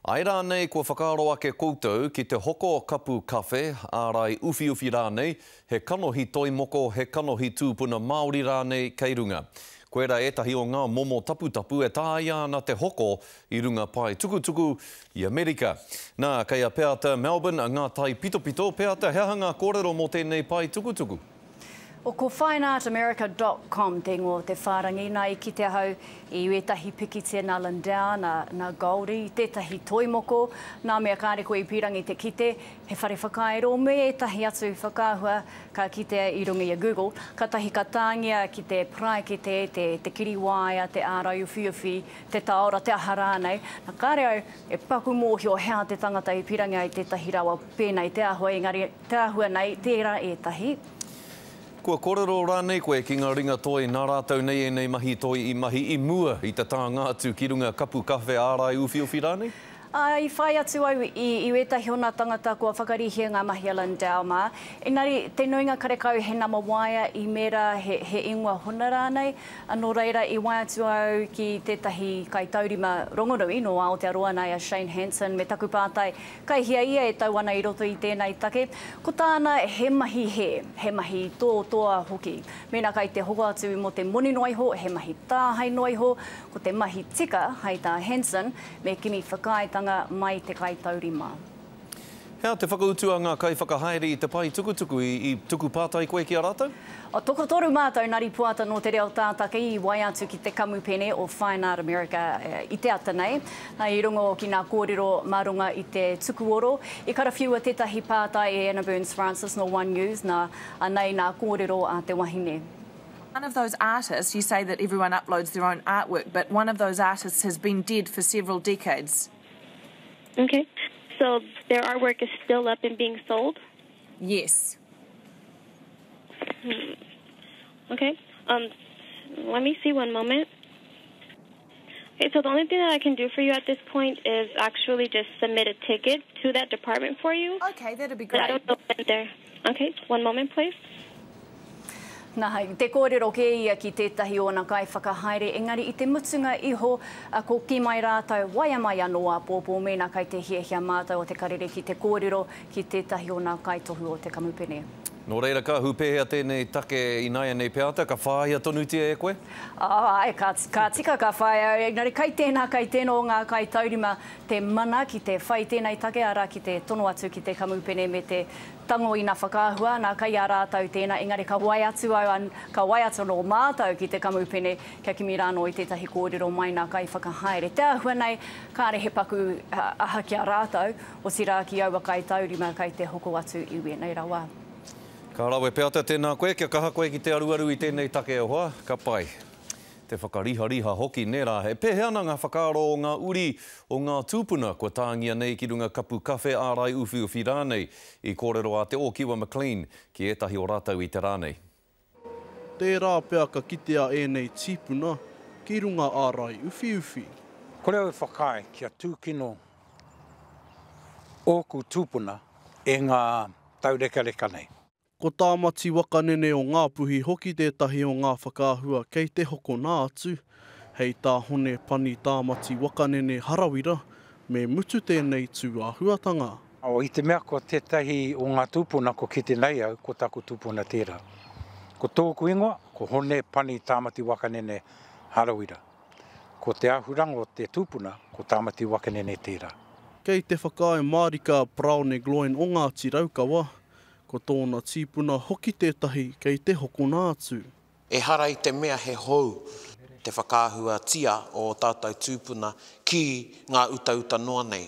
Ai rānei kua whakaaro ake koutou ki te hoko kapu kawhe, ārai uwhi rānei, he kanohi toimoko, he kanohi tūpuna Māori rānei kei runga. Koera etahi o ngā momo tapu e tāia ana te hoko i runga pai tukutuku i Amerika. Nā, kei a peata Melbourne, a ngā tai pito, peata heahanga kōrero mō tēnei pai tukutuku. O ko fineartamerica.com te ngō te whārangi nai ki te hau i etahi pikitia nā Lindau, nā Goldie, tētahi toimoko, nā mea kāre koe i pirangi te kite, he whare whakaero me etahi atu whakahua ka kite i runga i a Google, ka tahi ka tāngia ki te prai ki te kiriwaia, te ārai uwhi, te taora, te aha rānei. Nā kāre au, e paku mōhio hea te tangata i pirangi ai tētahi rawa pēnei, te ahua engari, te ahua nei, tērā etahi. Kua kōrero rānei koe ki ngā ringa toi nā rātou nei e nei mahi toi i mahi i mua i te tā ngātu ki runga kapu kawhe ārai uwhi rānei? I whai atu au i etahi o nā tangata kua whakarihia ngā mahi a Lindau mā. Engari, te nuinga karekau he nama waia i mera he ingoa hona rānei. Anō reira, i wai atu au ki tētahi kai taurima rongonui no Aotearoa nei a Shane Hanson me taku pātai. Kai hia ia e tau ana i roto i tēnei take. Ko tāna he mahi he mahi toa hoki. Mena kai te hoko atu mo te moni noiho, he mahi tāhai noiho, ko te mahi tika hei tā Hanson me kimi whakaita mai te kai taurima. Hea te whakautua ngā kai whakahaere i te pai tukutuku i tuku pātai koe ki a rātou? O toko toru mātou nari puata no te reo tātaki i wai atu ki te kamupene o Fine Art America i te ata nei. I rungo ki ngā kōrero marunga i te tukuoro. I karawhiua tētahi pātai e Anna Burns Francis no One News na anei ngā kōrero a te wahine. One of those artists, you say that everyone uploads their own artwork, but one of those artists has been dead for several decades. Okay, so their artwork is still up and being sold? Yes. Okay, let me see one moment. Okay, so the only thing that I can do for you at this point is actually just submit a ticket to that department for you. Okay, that'd be great. I don't know when they're... Okay, one moment, please. Nā hei, te kōrero ke ia ki tētahi o nā kai whakahaere, engari i te mutunga iho, ko ki mai rātou waia mai anō a pōpō me nā kai te hiahia mātou o te karere ki te kōrero ki tētahi o nā kai tohu o te kamupene. Nō reira ka hupehea tēnei take i naia nei peata, ka whāia tonu tia e koe? Ai, ka tika ka whaia. Engari, kai tēnā, kai tēnō ngā kai taurima te mana ki te whai tēnei take, ara ki te tono atu ki te kamupene me te tango i nā whakahua, nā kai a rātau tēnā. Engari, ka wai atu au, ka wai atu no mātou ki te kamupene, kia kimi rāno i tētahi kōrero mai nā kai whakahaere. Te ahua nei, kāre he paku aha ki a rātau, o sira ki aua kai taurima, kai te hoko atu iwi nei rawa. Ka rawe peata tēnā koe, kia kaha koe ki te aruaru i tēnei take e hoa, ka pai. Te whakariha hoki nera, he pēheana ngā whakaaro o ngā uri o ngā tūpuna kua tāngia nei ki runga kapu kawhe ārai uwhi rānei i kōrero a te o Kiwa McLean ki etahi o rātau i te rānei. Tērā pea ka kitea e nei tīpuna ki runga ārai uwhi. Kore au whakai kia tūkino ōku tūpuna e ngā taureka nei. Ko tāmati wakanene o ngā puhi hoki tētahi o ngā whakaahua kei te hoko nā atu. Hei tā hone pani tāmati wakanene harawira me mutu tēnei tū āhuatanga. O i te mea ko tētahi o ngā tūpuna ko ki te nei au, ko taku tūpuna tērā. Ko tōku ingoa, ko hone pani tāmati wakanene harawira. Ko te ahurango te tūpuna, ko tāmati wakanene tērā. Kei te whakae Marika Braune Gloin o Ngāti Raukawa. Ko tōna tīpuna hoki tētahi kei te hoko nā atu. E hara i te mea he hou te whakāhua tia o tātou tūpuna ki ngā uta noa nei.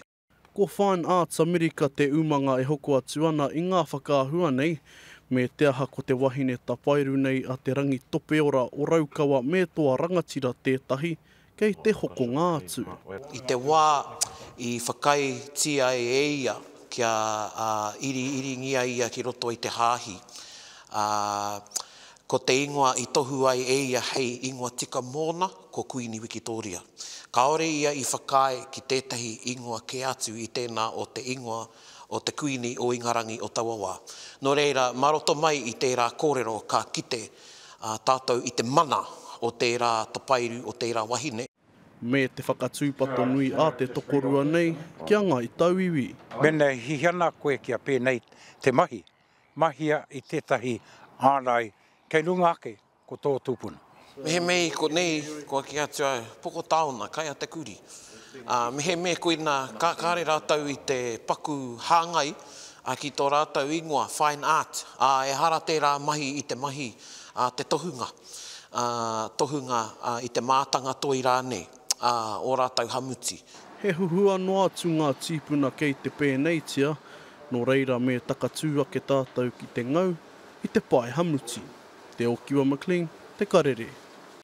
Ko Fine Arts America te umanga e hoko atu ana i ngā whakāhua nei, me te aha ko te wahine tapairu nei a te rangi topeora o Raukawa me toa rangatira tētahi kei te hoko ngā atu. I te wā i whakai tia e ia, kia iri ngia ia ki roto i te hāhi. Ko te ingoa i tohu ai e ia hei ingoa tika mōna ko Kuini Wikitoria. Kaore ia i whakae ki tētahi ingoa ke atu i tēnā o te ingoa o te Kuini o Ingarangi o Tawawā. Nō reira, maroto mai i tērā kōrero ka kite tātou i te mana o tērā tapairu o tērā wahine. Me te whakatūpato nui a te tokorua nei, kia ngā i tauiwi. Mena hihiana koe kia pēnei te mahi. Mahia i tētahi ārai kei runga ake ko tō tūpuna. Mehe mei ko nei, ko ki atua poko taona, kai a te kuri. Mehe mei ko ina kāre rātau i te paku hāngai, ki tō rātau ingoa, fine art, e hara tērā mahi i te mahi, te tohunga. Tohunga i te mātanga toi rānei, o rātau hamuti. He huhua noa atu ngā tīpuna kei te pēneitia, no reira me takatū ake tātou ki te ngau, i te pae hamuti. Te Okiwa McLean, te karere.